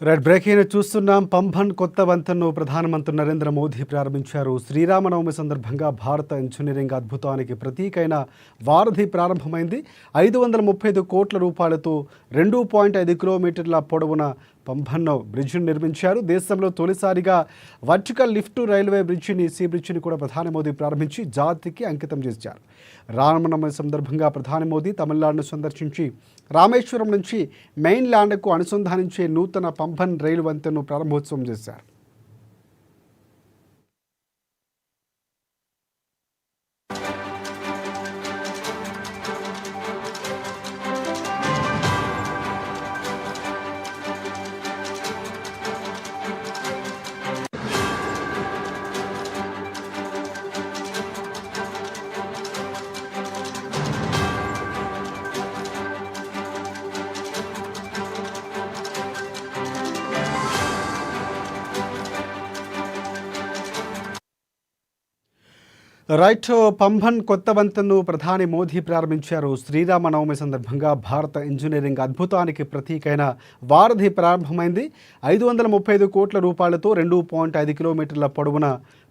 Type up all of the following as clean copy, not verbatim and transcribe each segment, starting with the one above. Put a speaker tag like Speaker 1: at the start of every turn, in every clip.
Speaker 1: Red breaking చూస్తున్నాం. పంబన్ కొత్త వంతెనను ప్రధానమంత్రి నరేంద్ర మోదీ ప్రారంభించారు. శ్రీరామనవమి సందర్భంగా భారత ఇంజనీరింగ్ అద్భుతానికి ప్రతీకైన వారధి ప్రారంభమైంది. 535 కోట్ల రూపాయలతో 2.5 కిలోమీటర్ల పొడవున పంబన్ బ్రిడ్జిని నిర్మించారు. దేశంలో తొలిసారిగా వర్టికల్ లిఫ్ట్ రైల్వే బ్రిడ్జిని సీ బ్రిడ్జిని కూడా ప్రధాని మోదీ ప్రారంభించి జాతికి అంకితం చేశారు. రామనవమి సందర్భంగా ప్రధాని మోదీ తమిళనాడును సందర్శించి రామేశ్వరం నుంచి మెయిన్ ల్యాండ్కు అనుసంధానించే నూతన పంబన్ రైలు వంతెనను ప్రారంభోత్సవం చేశారు. రైట్, పంబన్ కొత్త వంతెనను ప్రధాని మోదీ ప్రారంభించారు. శ్రీరామనవమి సందర్భంగా భారత ఇంజనీరింగ్ అద్భుతానికి ప్రతీకైన వారధి ప్రారంభమైంది. 535 కోట్ల రూపాయలతో 2.5 కిలోమీటర్ల పొడవున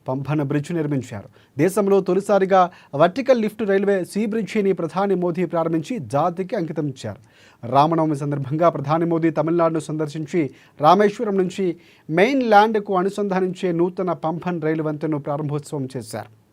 Speaker 1: పంబన్ బ్రిడ్జ్ నిర్మించారు. దేశంలో తొలిసారిగా వర్టికల్ లిఫ్ట్ రైల్వే సీ బ్రిడ్జిని ప్రధాని మోదీ ప్రారంభించి జాతికి అంకితం ఇచ్చారు. రామనవమి సందర్భంగా ప్రధాని మోదీ తమిళనాడును సందర్శించి రామేశ్వరం నుంచి మెయిన్ ల్యాండ్కు అనుసంధానించే నూతన పంబన్ రైలు వంతెనను ప్రారంభోత్సవం చేశారు.